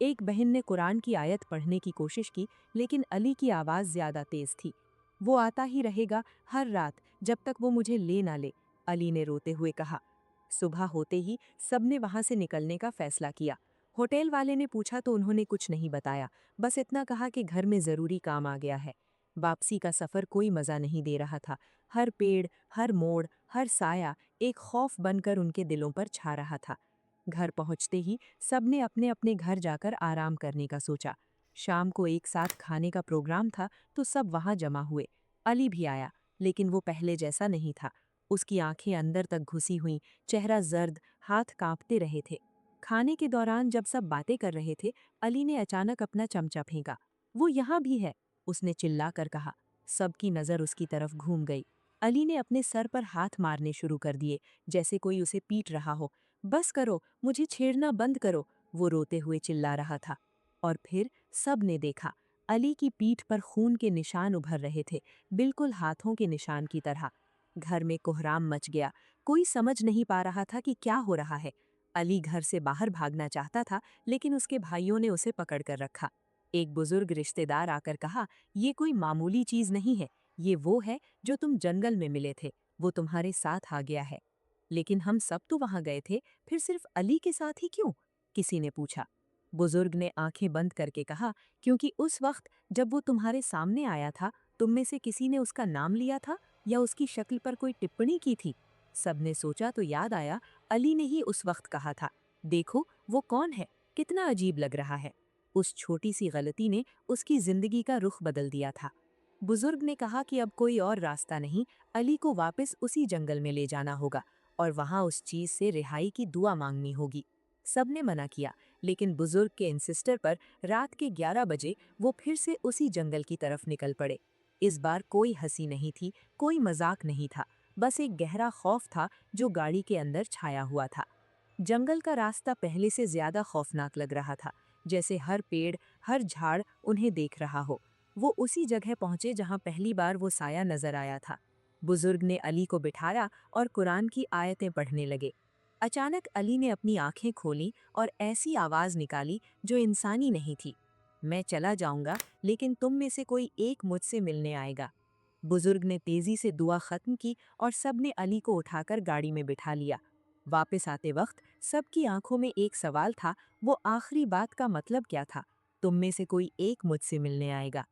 एक बहन ने कुरान की आयत पढ़ने की कोशिश की, लेकिन अली की आवाज़ ज़्यादा तेज़ थी। वो आता ही रहेगा हर रात जब तक वो मुझे ले ना ले, अली ने रोते हुए कहा। सुबह होते ही सबने वहाँ से निकलने का फैसला किया। होटल वाले ने पूछा तो उन्होंने कुछ नहीं बताया, बस इतना कहा कि घर में ज़रूरी काम आ गया है। वापसी का सफ़र कोई मज़ा नहीं दे रहा था। हर पेड़, हर मोड़, हर साया एक खौफ बनकर उनके दिलों पर छा रहा था। घर पहुंचते ही सबने अपने अपने घर जाकर आराम करने का सोचा। शाम को एक साथ खाने का प्रोग्राम था तो सब वहां जमा हुए। अली भी आया, लेकिन वो पहले जैसा नहीं था। उसकी आंखें अंदर तक घुसी हुईं, चेहरा जर्द, हाथ कांपते रहे थे। खाने के दौरान जब सब बातें कर रहे थे, अली ने अचानक अपना चमचा फेंका। वो यहाँ भी है, उसने चिल्लाकर कहा। सबकी नज़र उसकी तरफ घूम गई। अली ने अपने सर पर हाथ मारने शुरू कर दिए, जैसे कोई उसे पीट रहा हो। बस करो, मुझे छेड़ना बंद करो, वो रोते हुए चिल्ला रहा था। और फिर सब ने देखा, अली की पीठ पर खून के निशान उभर रहे थे, बिल्कुल हाथों के निशान की तरह। घर में कोहराम मच गया। कोई समझ नहीं पा रहा था कि क्या हो रहा है। अली घर से बाहर भागना चाहता था, लेकिन उसके भाइयों ने उसे पकड़ कर रखा। एक बुजुर्ग रिश्तेदार आकर कहा, ये कोई मामूली चीज नहीं है, ये वो है जो तुम जंगल में मिले थे, वो तुम्हारे साथ आ गया है। लेकिन हम सब तो वहां गए थे, फिर सिर्फ अली के साथ ही क्यों? किसी ने पूछा। बुजुर्ग ने आंखें बंद करके कहा, क्योंकि उस वक्त जब वो तुम्हारे सामने आया था, तुम में से किसी ने उसका नाम लिया था या उसकी शक्ल पर कोई टिप्पणी की थी। सबने सोचा तो याद आया, अली ने ही उस वक्त कहा था, देखो वो कौन है, कितना अजीब लग रहा है। उस छोटी सी गलती ने उसकी जिंदगी का रुख बदल दिया था। बुजुर्ग ने कहा कि अब कोई और रास्ता नहीं, अली को वापस उसी जंगल में ले जाना होगा और वहां उस चीज से रिहाई की दुआ मांगनी होगी। सबने मना किया, लेकिन बुजुर्ग के इंसिस्टर पर रात के 11 बजे वो फिर से उसी जंगल की तरफ निकल पड़े। इस बार कोई हंसी नहीं थी, कोई मजाक नहीं था, बस एक गहरा खौफ था जो गाड़ी के अंदर छाया हुआ था। जंगल का रास्ता पहले से ज्यादा खौफनाक लग रहा था, जैसे हर पेड़, हर झाड़ उन्हें देख रहा हो। वो उसी जगह पहुंचे जहां पहली बार वो साया नजर आया था। बुजुर्ग ने अली को बिठाया और कुरान की आयतें पढ़ने लगे। अचानक अली ने अपनी आंखें खोलीं और ऐसी आवाज निकाली जो इंसानी नहीं थी। मैं चला जाऊंगा, लेकिन तुम में से कोई एक मुझसे मिलने आएगा। बुजुर्ग ने तेजी से दुआ खत्म की और सबने अली को उठाकर गाड़ी में बिठा लिया। वापस आते वक्त सबकी आंखों में एक सवाल था, वो आखिरी बात का मतलब क्या था? तुम में से कोई एक मुझसे मिलने आएगा।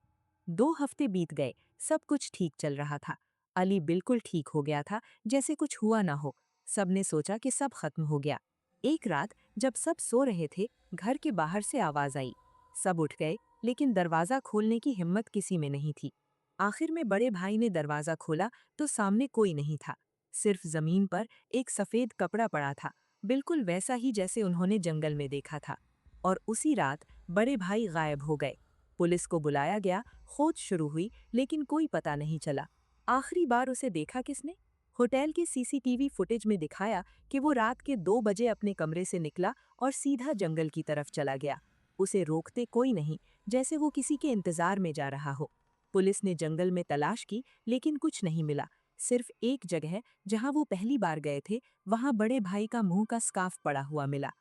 2 हफ्ते बीत गए, सब कुछ ठीक चल रहा था। अली बिल्कुल ठीक हो गया था, जैसे कुछ हुआ ना हो। सबने सोचा कि सब खत्म हो गया। एक रात जब सब सो रहे थे, घर के बाहर से आवाज आई। सब उठ गए, लेकिन दरवाजा खोलने की हिम्मत किसी में नहीं थी। आखिर में बड़े भाई ने दरवाजा खोला तो सामने कोई नहीं था। सिर्फ जमीन पर एक सफेद कपड़ा पड़ा था, बिल्कुल वैसा ही जैसे उन्होंने जंगल में देखा था। और उसी रात बड़े भाई गायब हो गए। पुलिस को बुलाया गया, खोज शुरू हुई, लेकिन कोई पता नहीं चला। आखिरी बार उसे देखा किसने? होटल के सीसीटीवी फुटेज में दिखाया कि वो रात के 2 बजे अपने कमरे से निकला और सीधा जंगल की तरफ चला गया। उसे रोकते कोई नहीं, जैसे वो किसी के इंतजार में जा रहा हो। पुलिस ने जंगल में तलाश की, लेकिन कुछ नहीं मिला। सिर्फ एक जगह जहां वो पहली बार गए थे, वहां बड़े भाई का मुंह का स्कार्फ पड़ा हुआ मिला।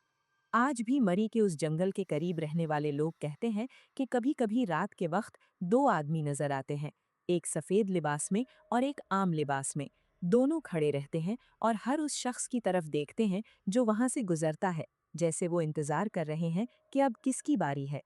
आज भी मरी के उस जंगल के करीब रहने वाले लोग कहते हैं कि कभी-कभी रात के वक्त 2 आदमी नजर आते हैं, एक सफेद लिबास में और एक आम लिबास में। दोनों खड़े रहते हैं और हर उस शख्स की तरफ देखते हैं जो वहां से गुजरता है, जैसे वो इंतजार कर रहे हैं कि अब किसकी बारी है।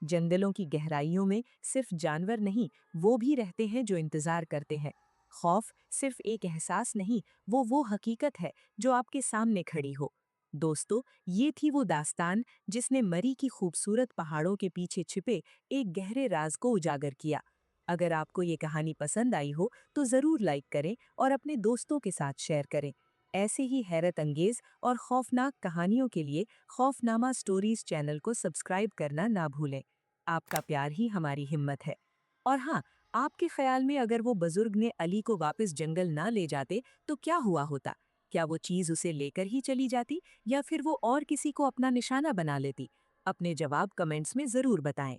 जंगलों की गहराइयों में सिर्फ जानवर नहीं, वो भी रहते हैं जो इंतजार करते हैं। खौफ सिर्फ एक एहसास नहीं, वो हकीकत है जो आपके सामने खड़ी हो। दोस्तों, ये थी वो दास्तान जिसने मरी की खूबसूरत पहाड़ों के पीछे छिपे एक गहरे राज को उजागर किया। अगर आपको ये कहानी पसंद आई हो तो ज़रूर लाइक करें और अपने दोस्तों के साथ शेयर करें। ऐसे ही हैरत अंगेज और खौफनाक कहानियों के लिए खौफनामा स्टोरीज चैनल को सब्सक्राइब करना ना भूलें। आपका प्यार ही हमारी हिम्मत है। और हाँ, आपके ख्याल में अगर वो बुजुर्ग ने अली को वापस जंगल ना ले जाते तो क्या हुआ होता? क्या वो चीज उसे लेकर ही चली जाती या फिर वो और किसी को अपना निशाना बना लेती? अपने जवाब कमेंट्स में जरूर बताएं।